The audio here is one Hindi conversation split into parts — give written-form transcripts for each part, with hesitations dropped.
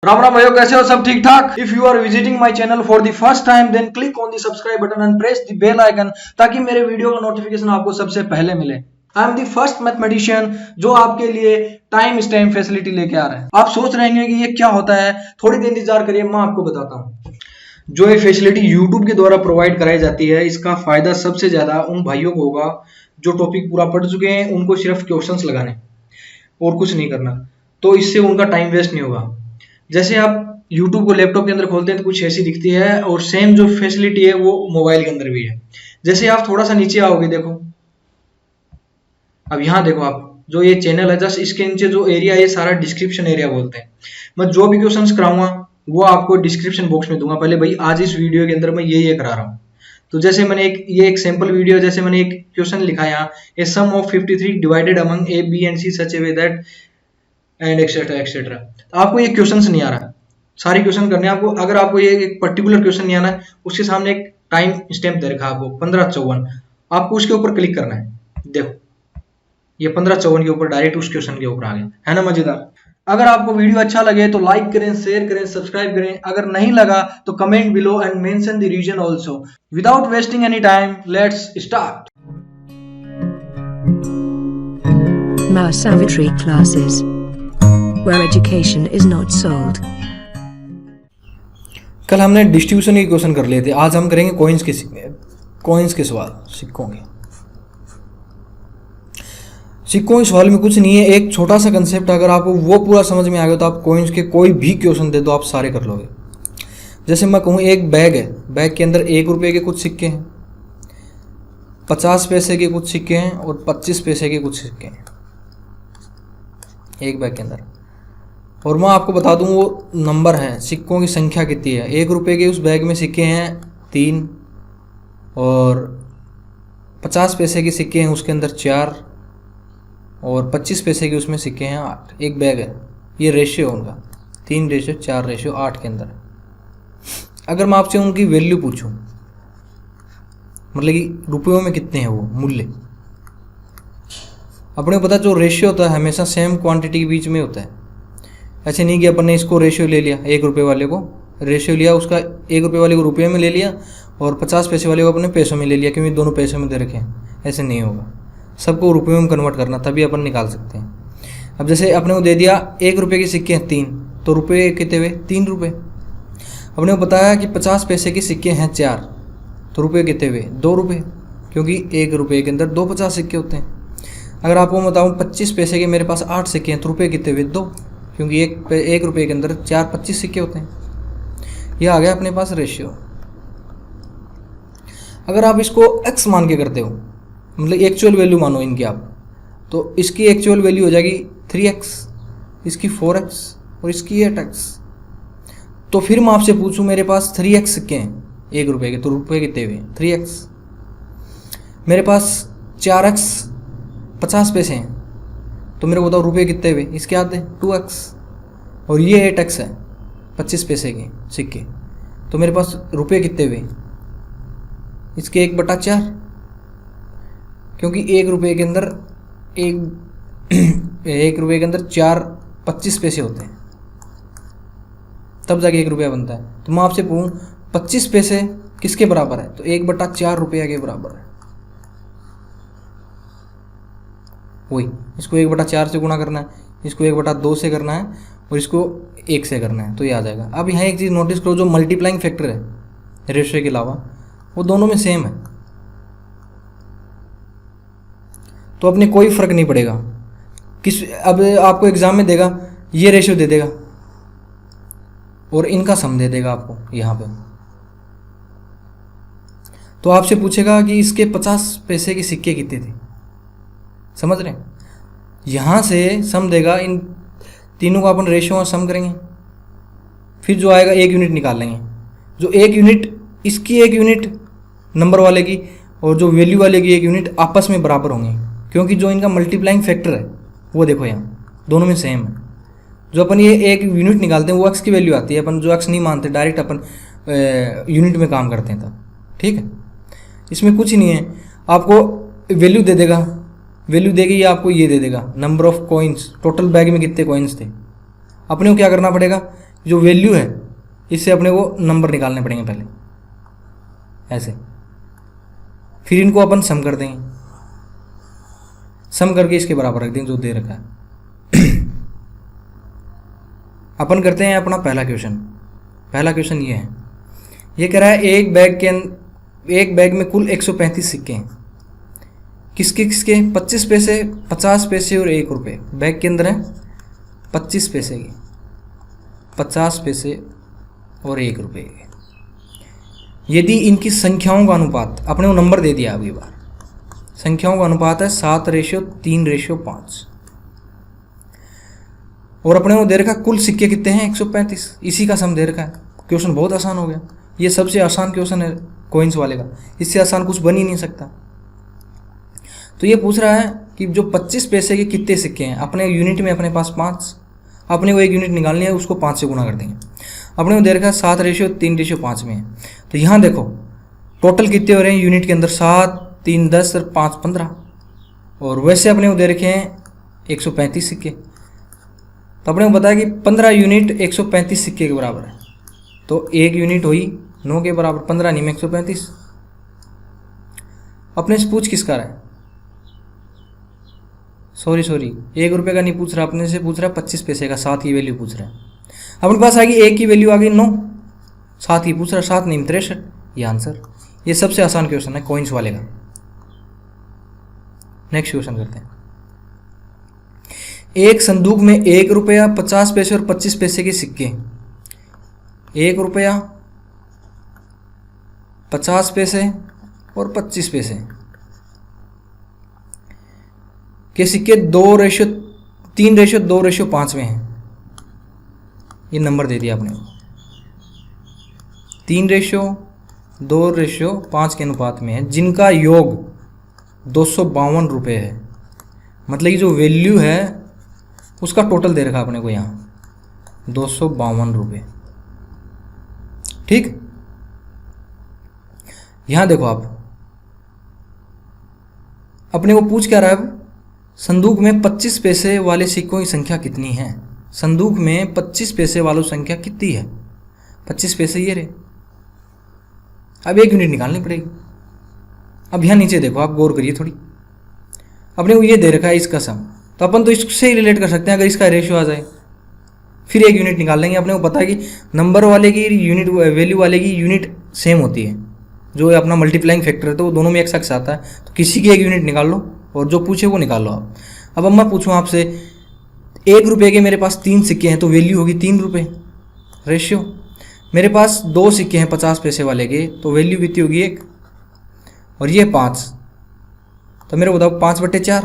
राम राम भाइयों, कैसे हो? सब ठीक ठाक? If you are visiting my channel for the first time then click on the subscribe button and press the bell icon ताकि मेरे वीडियो का नोटिफिकेशन आपको सबसे पहले मिले। I am the first mathematician जो आपके लिए टाइम स्टैम्प फैसिलिटी लेके आ रहा है। आप सोच रहे हैं कि ये क्या होता है, थोड़ी देर इंतजार करिए, मैं आपको बताता हूँ। जो ये फैसिलिटी यूट्यूब के द्वारा प्रोवाइड कराई जाती है, इसका फायदा सबसे ज्यादा उन भाइयों को होगा जो टॉपिक पूरा पढ़ चुके हैं, उनको सिर्फ क्वेश्चंस लगाने और कुछ नहीं करना, तो इससे उनका टाइम वेस्ट नहीं होगा। जैसे आप YouTube को लैपटॉप के अंदर खोलते हैं तो कुछ ऐसी दिखती है, और सेम जो फैसिलिटी है वो मोबाइल के अंदर भी है। जैसे आप थोड़ा सा नीचे आओगे, देखो, अब यहाँ देखो, आप जो ये चैनल है, जस्ट इसके नीचे जो एरिया है, ये सारा डिस्क्रिप्शन एरिया बोलते हैं। मैं जो भी क्वेश्चंस कराऊंगा वो आपको डिस्क्रिप्शन बॉक्स में दूंगा। पहले भाई आज इस वीडियो के अंदर मैं ये करा रहा हूँ, तो जैसे मैंने एक सैंपल वीडियो, जैसे मैंने एक क्वेश्चन लिखा है यहाँ, a sum of 53 divided among A B and C such a way that and etcetera etcetera. तो आपको ये क्वेश्चन नहीं आ रहा, सारी क्वेश्चन करने आपको। अगर आपको ये एक पर्टिकुलर क्वेश्चन नहीं आना है, उसके सामने एक टाइम स्टैम्प दे रखा है आपको 15:54, आपको उसके ऊपर क्लिक करना है। देखो ये 15:54 के ऊपर डायरेक्ट उस क्वेश्चन के ऊपर आ गया, है ना मजेदार। अगर आपको वीडियो अच्छा लगे तो लाइक करें, शेयर करें, सब्सक्राइब करें। अगर नहीं लगा तो comment below and mention the reason also. Without wasting any time, let's start. Mao Savitri classes, where education is not sold. कल हमने डिस्ट्रीब्यूशन के क्वेश्चन कर लिए थे, आज हम करेंगे कॉइन्स के सवाल, सिक्कों के। सिक्कों के सवाल में कुछ नहीं है, एक छोटा सा कंसेप्ट, अगर आपको वो पूरा समझ में आ गया तो आप कॉइन्स के कोई भी क्वेश्चन दे दो आप सारे कर लोगे। जैसे मैं कहूँ एक बैग है, बैग के अंदर 1 रुपये के कुछ सिक्के हैं, 50 पैसे के कुछ सिक्के हैं और 25 पैसे के कुछ सिक्के हैं एक बैग के अंदर। और मैं आपको बता दूं वो नंबर है, सिक्कों की संख्या कितनी है। 1 रुपये के उस बैग में सिक्के हैं 3, और 50 पैसे के सिक्के हैं उसके अंदर 4, और 25 पैसे के उसमें सिक्के हैं 8। एक बैग है, ये रेशियो उनका 3:4:8 के अंदर। अगर मैं आपसे उनकी वैल्यू पूछूं, मतलब कि रुपयों में कितने हैं वो मूल्य, अपने को पता जो रेशियो होता है हमेशा सेम क्वांटिटी के बीच में होता है। ऐसे नहीं कि अपन ने इसको रेशियो ले लिया, 1 रुपये वाले को रेशियो लिया, उसका 1 रुपये वाले को रुपये में ले लिया और 50 पैसे वाले को अपने पैसों में ले लिया, क्योंकि दोनों पैसों में दे रखे हैं। ऐसे नहीं होगा, सबको रुपयों में कन्वर्ट करना, तभी अपन निकाल सकते हैं। अब जैसे अपने को दे दिया 1 रुपये के सिक्के हैं 3, तो रुपये कितने हुए 3 रुपये। अपने को बताया कि 50 पैसे के सिक्के हैं 4, तो रुपये कितने हुए 2 रुपये, क्योंकि 1 रुपये के अंदर 2 50 सिक्के होते हैं। अगर आपको बताऊँ 25 पैसे के मेरे पास 8 सिक्के हैं, तो रुपये कितने हुए 2, क्योंकि 1 रुपये के अंदर 4 25 सिक्के होते हैं। ये आ गया अपने पास रेशियो। अगर आप इसको x मान के करते हो, मतलब एक्चुअल वैल्यू मानो इनकी आप, तो इसकी एक्चुअल वैल्यू हो जाएगी 3x, इसकी 4x और इसकी 8x। तो फिर मैं आपसे पूछूं, मेरे पास 3x सिक्के हैं 1 रुपये के, तो रुपये कितने हुए 3x। मेरे पास 4x 50 पैसे हैं, तो मेरे को बताओ रुपये कितने हुए, इसके आधे 2x, और ये 8x है 25 पैसे के सिक्के, तो मेरे पास रुपये कितने हुए, इसके 1/4, क्योंकि 1 रुपये के अंदर 1 रुपये के अंदर 4 25 पैसे होते हैं, तब जाके 1 रुपया बनता है। तो मैं आपसे पूछूं 25 पैसे किसके बराबर है, तो 1/4 रुपया के बराबर है। वही इसको 1/4 से गुणा करना है, इसको 1/2 से करना है, और इसको 1 से करना है, तो ये आ जाएगा। अब यहाँ एक चीज़ नोटिस करो, जो मल्टीप्लाइंग फैक्टर है रेशियो के अलावा, वो दोनों में सेम है, तो अपने कोई फर्क नहीं पड़ेगा अब आपको एग्जाम में देगा ये रेशियो दे देगा और इनका सम दे देगा आपको यहाँ पे, तो आपसे पूछेगा कि इसके 50 पैसे के सिक्के कितने थे, समझ रहे हैं। यहाँ से सम देगा, इन तीनों का अपन रेशियो और सम करेंगे, फिर जो आएगा 1 यूनिट निकाल लेंगे। जो 1 यूनिट, इसकी 1 यूनिट नंबर वाले की और जो वैल्यू वाले की 1 यूनिट आपस में बराबर होंगे, क्योंकि जो इनका मल्टीप्लाइंग फैक्टर है वो देखो यहाँ दोनों में सेम है। जो अपन ये 1 यूनिट निकालते हैं वो x की वैल्यू आती है, अपन जो x नहीं मानते डायरेक्ट अपन यूनिट में काम करते हैं तब, ठीक है। इसमें कुछ नहीं है, आपको वैल्यू दे देगा, वैल्यू देगी ये आपको ये दे देगा number of coins, total bag में कितने कॉइन्स थे। अपने को क्या करना पड़ेगा, जो वैल्यू है इससे अपने को नंबर निकालने पड़ेंगे पहले ऐसे, फिर इनको अपन सम कर देंगे, सम करके इसके बराबर रख देंगे जो दे रखा है। अपन करते हैं अपना पहला क्वेश्चन। पहला क्वेश्चन ये है, ये कह रहा है एक बैग में कुल 135 सिक्के हैं। किसके किसके? 25 पैसे, 50 पैसे और 1 रुपये। बैग के अंदर है 25 पैसे के, 50 पैसे और 1 रुपये के। यदि इनकी संख्याओं का अनुपात, अपने को नंबर दे दिया अगली बार, संख्याओं का अनुपात है 7:3:5 और अपने को दे रखा कुल सिक्के कितने हैं 135, इसी का सम दे रखा है। क्वेश्चन बहुत आसान हो गया, ये सबसे आसान क्वेश्चन है कॉइन्स वाले का, इससे आसान कुछ बन ही नहीं सकता। तो ये पूछ रहा है कि जो 25 पैसे के कितने सिक्के हैं, अपने यूनिट में अपने पास 5, अपने को एक यूनिट निकालनी है, उसको 5 से गुना कर देंगे। अपने को दे रखा है 7:3:5 में है। तो यहाँ देखो टोटल कितने हो रहे हैं यूनिट के अंदर, 7, 3 10 और 5 15, और वैसे अपने को दे रखे हैं 135 सिक्के। तो अपने को बताया कि 15 यूनिट 135 सिक्के के बराबर है, तो 1 यूनिट हुई 9 के बराबर, 15 नहीं में 135। अपने से पूछ किसका रहा है? सॉरी 1 रुपये का नहीं पूछ रहा, अपने से पूछ रहा है 25 पैसे का, 7 की वैल्यू पूछ रहा है। अपने पास आ गई 1 की वैल्यू आ गई 9, 7 की पूछ रहा है, 7 नहीं 63, ये आंसर। ये सबसे आसान क्वेश्चन है कॉइन्स वाले का। नेक्स्ट क्वेश्चन करते हैं। एक संदूक में 1 रुपया, 50 पैसे और 25 पैसे के सिक्के, 1 रुपया, 50 पैसे और 25 पैसे के सिक्के 3:2:5 में हैं। ये नंबर दे दिया आपने, 3:2:5 के अनुपात में है, जिनका योग 252 रुपये है। मतलब कि जो वैल्यू है उसका टोटल दे रखा अपने को यहाँ 252 रुपये। ठीक, यहाँ देखो आप, अपने को पूछ क्या रहा है अब, संदूक में 25 पैसे वाले सिक्कों की संख्या कितनी है। संदूक में 25 पैसे वालों की संख्या कितनी है? 25 पैसे ये रहे। अब 1 यूनिट निकालनी पड़ेगी। अब यहाँ नीचे देखो, आप गौर करिए थोड़ी, अपने को ये दे रखा है इसका सम, तो अपन तो इससे ही रिलेट कर सकते हैं। अगर इसका रेशियो आ जाए फिर 1 यूनिट निकाल लेंगे। अपने को पता है कि नंबर वाले की यूनिट, वैल्यू वाले की यूनिट सेम होती है, जो अपना मल्टीप्लाइंग फैक्टर है, तो वो दोनों में एक साथ आता है। तो किसी की 1 यूनिट निकाल लो और जो पूछे वो निकाल लो आप। अब मैं पूछूँ आपसे, 1 रुपये के मेरे पास 3 सिक्के हैं, तो वैल्यू होगी 3 रुपये रेशियो। मेरे पास 2 सिक्के हैं 50 पैसे वाले के, तो वैल्यू कितनी होगी 1, और ये 5, तो मेरे को बताओ 5/4,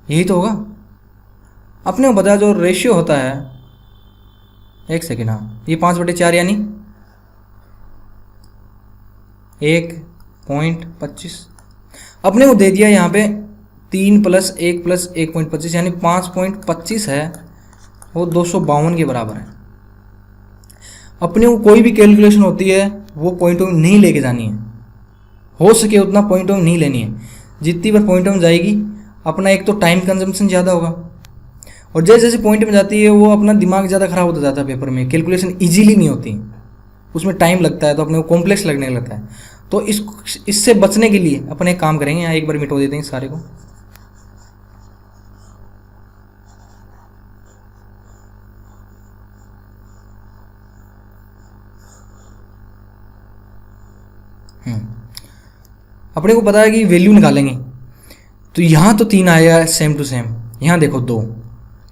यही तो होगा। अपने को बताया जो रेशियो होता है, 1 सेकेंड, हाँ, ये 5/4 यानी 1.25। अपने को दे दिया यहाँ पे 3 + 1 + 1.25 यानी 5.25 है, वो 252 के बराबर है। अपने को कोई भी कैलकुलेशन होती है वो पॉइंट ऑफ नहीं लेके जानी है, हो सके उतना पॉइंट ऑफ नहीं लेनी है। जितनी बार पॉइंट ऑफ जाएगी अपना एक तो टाइम कंजम्पशन ज़्यादा होगा, और जैसे जैसे पॉइंट में जाती है वो अपना दिमाग ज़्यादा खराब होता जाता है। पेपर में कैलकुलेशन इजीली नहीं होती, उसमें टाइम लगता है, तो अपने को कॉम्प्लेक्स लगने लगता है। तो इससे बचने के लिए अपन एक काम करेंगे, यहाँ एक बार मिटो देते हैं सारे को। अपने को पता है कि वैल्यू निकालेंगे, तो यहाँ तो 3 आएगा सेम टू सेम, यहाँ देखो 2,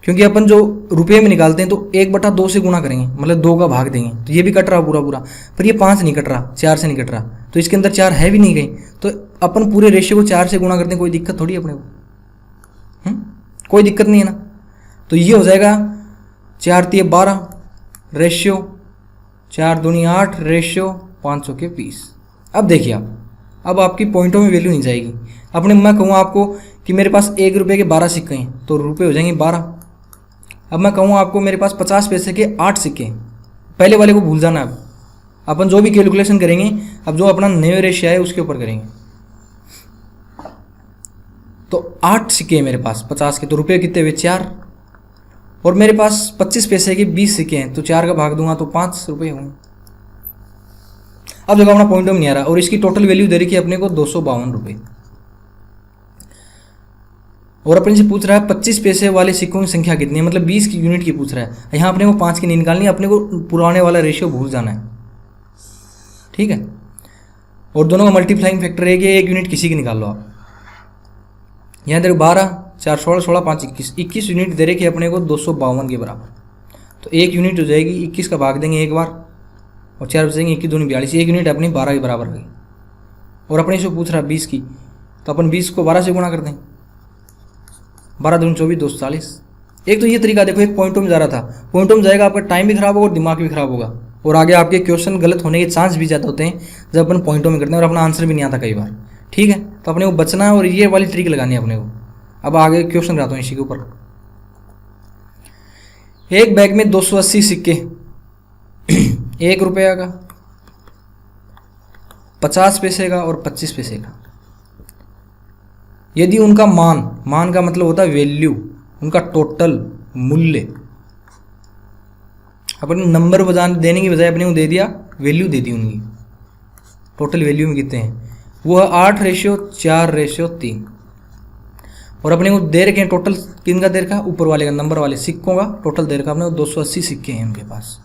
क्योंकि अपन जो रुपये में निकालते हैं तो 1/2 से गुणा करेंगे, मतलब 2 का भाग देंगे, तो ये भी कट रहा पूरा, पर ये 5 नहीं कट रहा, 4 से नहीं कट रहा, तो इसके अंदर 4 है भी नहीं गई, तो अपन पूरे रेशियो को 4 से गुणा करते हैं, कोई दिक्कत थोड़ी है अपने को, कोई दिक्कत नहीं है ना। तो ये हो जाएगा 4 × 12 रेशियो 4 दूनी 8 रेशियो 500 के 20। अब देखिए आप, अब आपकी पॉइंटों में वैल्यू नहीं जाएगी। अपने मैं कहूँ आपको कि मेरे पास 1 रुपये के 12 सिक्के हैं, तो रुपये हो जाएंगे 12। अब मैं कहूँ आपको मेरे पास 50 पैसे के 8 सिक्के हैं, पहले वाले को भूल जाना। अब अपन जो भी कैलकुलेशन करेंगे, अब जो अपना नए रेशियो है उसके ऊपर करेंगे। तो 8 सिक्के हैं मेरे पास 50 के, तो रुपये कितने हुए 4, और मेरे पास 25 पैसे के 20 सिक्के हैं, तो 4 का भाग दूंगा तो 5 रुपये होंगे। अब देखो अपना पॉइंट में नहीं आ रहा, और इसकी टोटल वैल्यू दे रखी है अपने को 252 रुपये। और अपने से पूछ रहा है 25 पैसे वाले सिक्कों की संख्या कितनी है, मतलब 20 की यूनिट की पूछ रहा है। यहाँ अपने को 5 की नहीं निकालनी, अपने को पुराने वाला रेशियो भूल जाना है, ठीक है। और दोनों का मल्टीप्लाइंग फैक्टर है कि 1 यूनिट किसी की निकाल लो आप। यहाँ देखो 12 4 16 16 5 21 यूनिट दे रखी है अपने को 252 के बराबर। तो 1 यूनिट हो जाएगी, 21 का भाग देंगे एक बार और 4 बचेंगे, 21 दूनी 42, 1 यूनिट अपनी 12 के बराबर गई। और अपने से पूछ रहा है 20 की, तो अपन 20 को 12 से गुणा कर दें, 12 दूनी 24 240। एक तो ये तरीका देखो, एक पॉइंटों में जा रहा था, पॉइंटों में जाएगा आपका टाइम भी खराब होगा और दिमाग भी खराब होगा, और आगे आपके क्वेश्चन गलत होने के चांस भी ज़्यादा होते हैं जब अपन पॉइंटों में करते हैं और अपना आंसर भी नहीं आता कई बार, ठीक है। तो अपने को बचना है और ये वाली ट्रिक लगानी है अपने को। अब आगे क्वेश्चन कराता हूँ इसी के ऊपर। एक बैग में 280 सिक्के, 1 रुपया का, 50 पैसे का और 25 पैसे का। यदि उनका मान का मतलब होता है वैल्यू, उनका टोटल मूल्य, अपने नंबर देने की बजाय अपने को दे दिया वैल्यू दे दी उनकी, टोटल वैल्यू में कितने हैं, वो है 8:4:3। और अपने को दे रखे हैं टोटल, किन का दे रखा, ऊपर वाले का, नंबर वाले सिक्कों का टोटल दे रखा अपने को 280 सिक्के हैं उनके पास।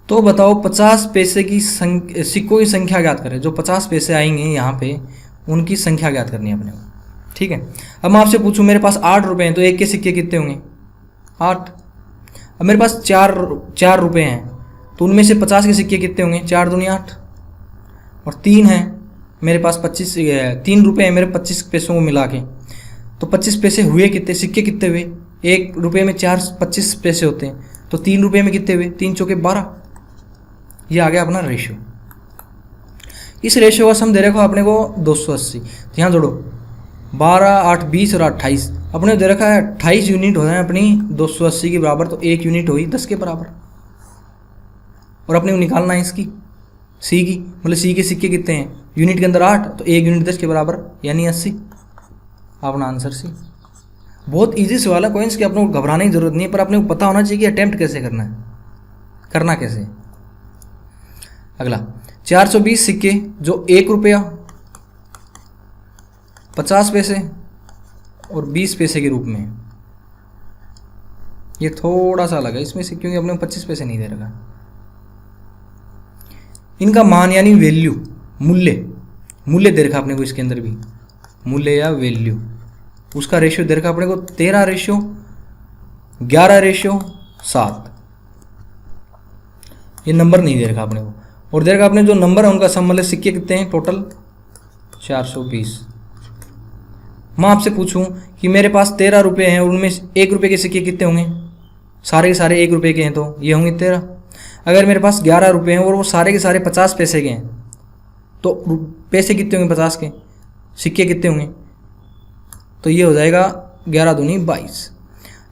तो बताओ 50 पैसे की सिक्कों की संख्या ज्ञात करें। जो 50 पैसे आएंगे यहाँ पे उनकी संख्या ज्ञात करनी है अपने को, ठीक है। अब मैं आपसे पूछूं मेरे पास 8 रुपये हैं, तो एक के सिक्के कितने होंगे, 8। अब मेरे पास 4 रुपये हैं, तो उनमें से 50 के सिक्के कितने होंगे, 4 दूनी 8। और 3 हैं मेरे पास, 3 रुपये हैं मेरे 25 पैसों को मिला के, तो 25 पैसे हुए कितने, सिक्के कितने हुए, 1 रुपये में 25 पैसे होते हैं, तो 3 रुपये में कितने हुए, 3 चौके 12। ये आ गया अपना रेशियो। इस रेशियो का सम दे रखा अपने को 280, यहाँ जोड़ो 12 8 20 और 28, अपने दे रखा है 28 यूनिट हो रहे हैं अपनी 280 के बराबर, तो 1 यूनिट हुई 10 के बराबर। और अपने को निकालना है इसकी सी की, मतलब सी के सिक्के कितने हैं, यूनिट के अंदर 8, तो 1 यूनिट 10 के बराबर यानी 80। अपना आंसर सी। बहुत इजी सवाल है, कोइंस की अपने को घबराने की जरूरत नहीं है, पर अपने को पता होना चाहिए कि अटेम्प्ट कैसे करना है, करना कैसे। अगला 420 सिक्के जो 1 रुपया, 50 पैसे और 20 पैसे के रूप में। ये थोड़ा सा अलग है इसमें से, क्योंकि अपने को 25 पैसे नहीं दे रखा। इनका मान यानी वैल्यू, मूल्य दे रखा अपने को, इसके अंदर भी मूल्य या वैल्यू, उसका रेशियो दे रखा अपने को 13:11:7। ये नंबर नहीं दे रखा अपने को, और दे रखा अपने जो नंबर है उनका सम, मतलब सिक्के कितने हैं टोटल 420। मैं आपसे पूछूं कि मेरे पास 13 रुपये हैं और उनमें 1 रुपये के सिक्के कितने होंगे, सारे के सारे 1 रुपये के हैं, तो ये होंगे 13। अगर मेरे पास 11 रुपये हैं और वो सारे के सारे 50 पैसे के हैं, तो पैसे कितने होंगे 50 के, सिक्के कितने होंगे, तो ये हो जाएगा 11 दूनी 22।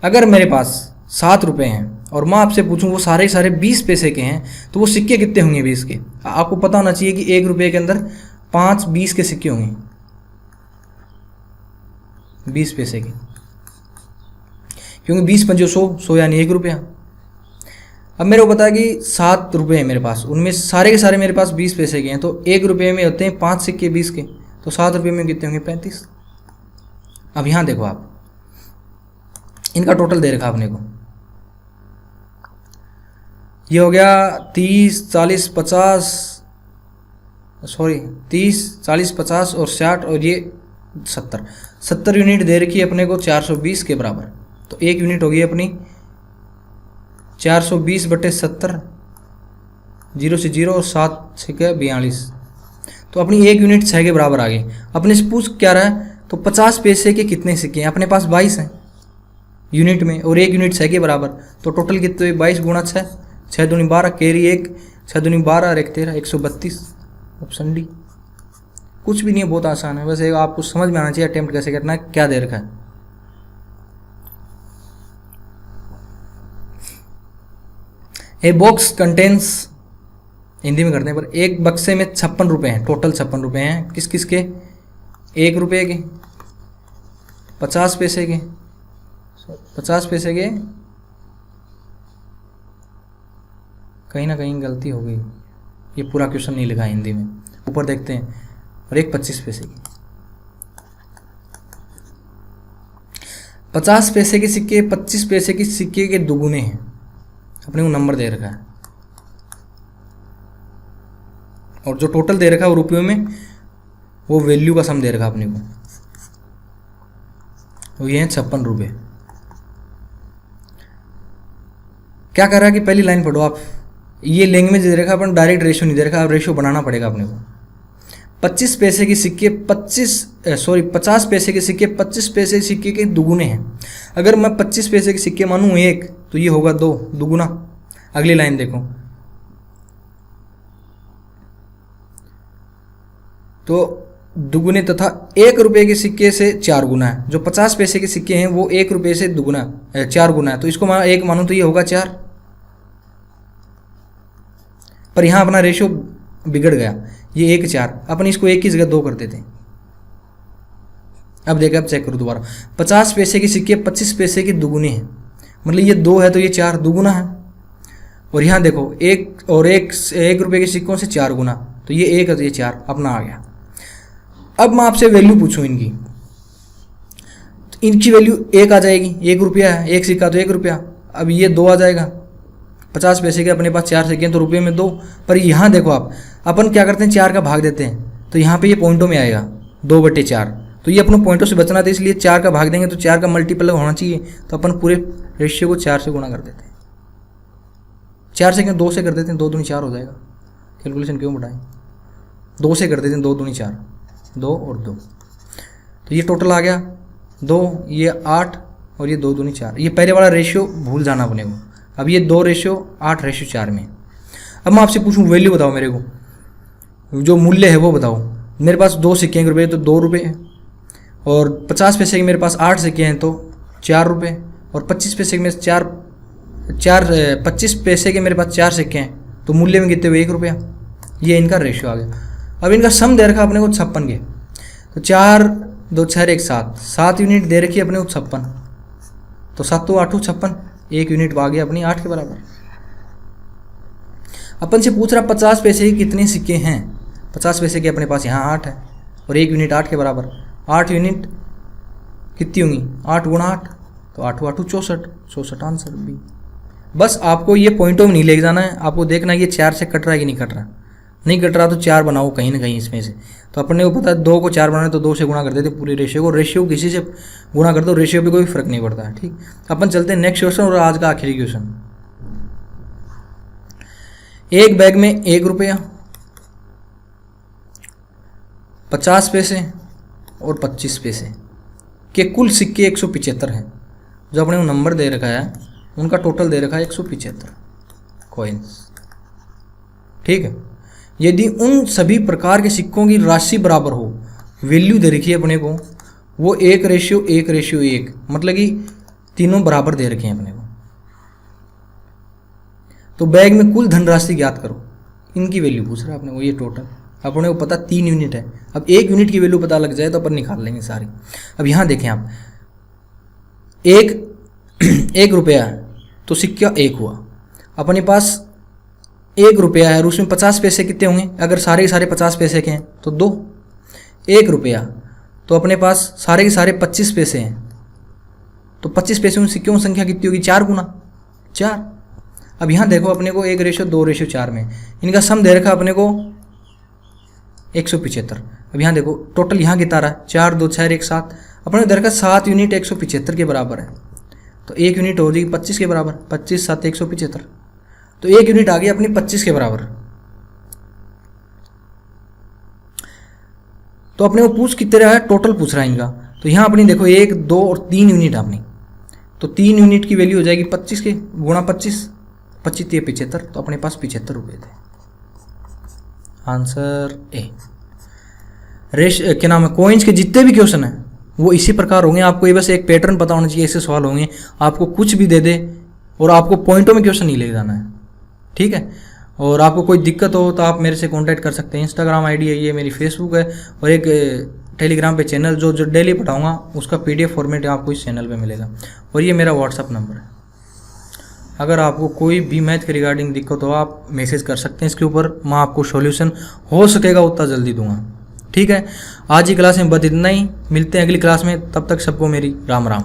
अगर मेरे पास 7 रुपये हैं और मैं आपसे पूछूं वो सारे 20 पैसे के हैं, तो वो सिक्के कितने होंगे 20 के। आपको पता होना चाहिए कि 1 रुपये के अंदर 5 20 के सिक्के होंगे, 20 पैसे के, क्योंकि 20 पंजो 100 यानी 1 रुपया। अब मेरे को पता है कि 7 रुपये हैं मेरे पास, उनमें सारे के सारे मेरे पास 20 पैसे के हैं, तो 1 रुपये में होते हैं 5 सिक्के 20 के, तो 7 रुपये में कितने होंगे 35। अब यहाँ देखो आप, इनका टोटल दे रखा आपने को, ये हो गया 30 40 50 और 60 और ये 70 यूनिट दे रखी है अपने को 420 के बराबर। तो 1 यूनिट होगी अपनी 420/70, 0 से 0 और 7 से 42, तो अपनी 1 यूनिट 6 के बराबर आ गई। अपने से पूछ क्या रहा है, तो 50 पैसे के कितने सिक्के हैं, अपने पास 22 हैं यूनिट में, और 1 यूनिट 6 के बराबर, तो टोटल कितने 22 गुणा 6, 6 दूनी 12, कैरी 1, 6 दूनी 12 और 1 13, 132। Option D. कुछ भी नहीं है, बहुत आसान है, बस एक आपको समझ में आना चाहिए अटेम्प्ट कैसे करना है, क्या दे रखा है। ए बॉक्स कंटेन्स, हिंदी में करते हैं, पर एक बक्से में 56 रुपये हैं, टोटल 56 रुपये हैं, किस किस के, 1 रुपये के, 50 पैसे के, 50 पैसे के, कहीं ना कहीं गलती हो गई, ये पूरा क्वेश्चन नहीं लिखा हिंदी में, ऊपर देखते हैं। और एक 25 पैसे की, 50 पैसे के सिक्के 25 पैसे के सिक्के के दुगुने हैं, अपने को नंबर दे रखा है, और जो टोटल दे रखा है वो रुपयों में, वो वैल्यू का सम दे रखा है अपने को, वो ये है 56 रुपये। क्या कर रहा है कि पहली लाइन पढ़ो आप, ये लैंग्वेज दे रखा है, अपन डायरेक्ट रेशियो नहीं दे रखा, अब रेशियो बनाना पड़ेगा अपने को। 50 पैसे के सिक्के 50 पैसे के सिक्के 25 पैसे के सिक्के के दुगुने हैं। अगर मैं 25 पैसे के सिक्के मानूँ 1, तो ये होगा 2, दुगुना। अगली लाइन देखो, तो दुगुने तथा 1 रुपये के सिक्के से 4 गुना है। जो 50 पैसे के सिक्के हैं वो 1 रुपये से दुगुना 4 गुना है, तो इसको मैं 1 मानूँ तो ये होगा 4। पर यहाँ अपना रेशियो बिगड़ गया, ये 1 4, अपन इसको 1 की जगह 2 कर देते हैं। अब देखो, अब चेक करो दोबारा, 50 पैसे के सिक्के 25 पैसे के दुगुने हैं, मतलब ये 2 है तो ये 4 दुगुना है। और यहाँ देखो 1 और 1 रुपये के सिक्कों से 4 गुना, तो ये 1 है तो ये 4 अपना आ गया। अब मैं आपसे वैल्यू पूछूं इनकी, तो इनकी वैल्यू 1 आ जाएगी, 1 रुपया है, 1 सिक्का तो 1 रुपया। अब ये 2 आ जाएगा, 50 पैसे के अपने पास 4 सिक्के हैं तो रुपये में 2। पर यहाँ देखो आप, अपन क्या करते हैं 4 का भाग देते हैं, तो यहाँ पे ये पॉइंटों में आएगा 2/4, तो ये अपने पॉइंटों से बचना था, इसलिए 4 का भाग देंगे तो 4 का मल्टीपल होना चाहिए, तो अपन पूरे रेशियो को 4 से गुणा कर देते हैं। 4 से 2 से कर देते हैं, 2 दूनी 4 हो जाएगा, कैलकुलेशन क्यों बढ़ाएं, 2 से कर देते हैं, 2 दूनी 4, 2 और 2, तो ये टोटल आ गया 2, ये 8 और ये 2 दूनी 4। ये पहले वाला रेशियो भूल जाना अपने को। अब ये 2:8:4 में। अब मैं आपसे पूछूं वैल्यू बताओ मेरे को, जो मूल्य है वो बताओ। मेरे पास 2 सिक्के 1 रुपये तो 2 रुपये है, और 50 पैसे के मेरे पास 8 सिक्के हैं तो 4 रुपये, और 25 पैसे के मेरे 25 पैसे के मेरे पास 4 सिक्के हैं तो मूल्य में कितने हुए 1 रुपया। ये इनका रेशियो आ गया। अब इनका सम दे रखा अपने को 56 के, तो 4 2 6 1 7 यूनिट दे रखी अपने को 56, तो 7 2 8 56, 1 यूनिट आ गया अपनी 8 के बराबर। अपन से पूछ रहा 50 पैसे के कितने सिक्के हैं, 50 पैसे के अपने पास यहाँ 8 है, और 1 यूनिट 8 के बराबर, 8 यूनिट कितनी होंगी 8 गुणा 8, तो 8 8 64 आंसर बी। बस आपको ये पॉइंटों में नहीं ले जाना है, आपको देखना है ये 4 से कट रहा है कि नहीं कट रहा। नहीं कट रहा तो 4 बनाओ कहीं ना कहीं इसमें से। तो अपने को पता है 2 को 4 बनाना है तो 2 से गुणा कर देते पूरे रेशियो को। रेशियो किसी से गुणा कर दो, रेशियो पे कोई फर्क नहीं पड़ता है। ठीक, अपन चलते हैं नेक्स्ट क्वेश्चन, और आज का आखिरी क्वेश्चन। एक बैग में 1 रुपया, 50 पैसे और 25 पैसे के कुल सिक्के 175 हैं। जो अपने को नंबर दे रखा है उनका टोटल दे रखा है 175 कॉइन्स। ठीक है, यदि उन सभी प्रकार के सिक्कों की राशि बराबर हो, वैल्यू दे रखी है अपने को, वो 1:1:1, मतलब कि तीनों बराबर दे रखे हैं अपने को, तो बैग में कुल धनराशि ज्ञात करो। इनकी वैल्यू पूछ रहा है अपने को, ये टोटल अपने को पता 3 यूनिट है। अब 1 यूनिट की वैल्यू पता लग जाए तो अपन निकाल लेंगे सारी। अब यहाँ देखें आप, 1 रुपया तो सिक्का 1 हुआ, अपने पास 1 रुपया है और उसमें 50 पैसे कितने होंगे, अगर सारे के सारे 50 पैसे के हैं तो 2। 1 रुपया तो अपने पास सारे के सारे 25 पैसे हैं, तो 25 पैसे में सिक्कों की संख्या कितनी होगी 4 गुना 4। अब यहाँ देखो अपने को 1:2:4 में इनका सम दे रखा अपने को 175। अब यहाँ देखो टोटल यहाँ कितना रहा है 4 2 6 1 7, अपने को दे रखा 7 यूनिट 175 के बराबर है, तो 1 यूनिट हो जाएगी 25 के बराबर, 25 7 175, तो 1 यूनिट आ गई अपनी 25 के बराबर। तो अपने को पूछ कितने रहा है, टोटल पूछ रहा है इनका, तो यहाँ अपनी देखो 1 2 और 3 यूनिट अपनी, तो 3 यूनिट की वैल्यू हो जाएगी 25 के गुणा 25, 25 3 75, तो अपने पास 75 रुपये थे। Answer A. क्या नाम है, कॉइन्स के जितने भी क्वेश्चन हैं वो इसी प्रकार होंगे। आपको ये बस एक पैटर्न पता होना चाहिए, ऐसे सवाल होंगे। आपको कुछ भी दे दे और आपको पॉइंटों में क्वेश्चन नहीं ले जाना है। ठीक है, और आपको कोई दिक्कत हो तो आप मेरे से कांटेक्ट कर सकते हैं। इंस्टाग्राम आईडी है ये, मेरी फेसबुक है, और एक टेलीग्राम पे चैनल जो डेली पढ़ाऊँगा उसका PDF फॉर्मेट आपको इस चैनल पे मिलेगा। और ये मेरा व्हाट्सअप नंबर है। अगर आपको कोई भी मैथ के रिगार्डिंग दिक्कत हो आप मैसेज कर सकते हैं इसके ऊपर, मैं आपको सॉल्यूशन हो सकेगा उतना जल्दी दूंगा। ठीक है, आज की क्लास में बस इतना ही, मिलते हैं अगली क्लास में, तब तक सबको मेरी राम राम।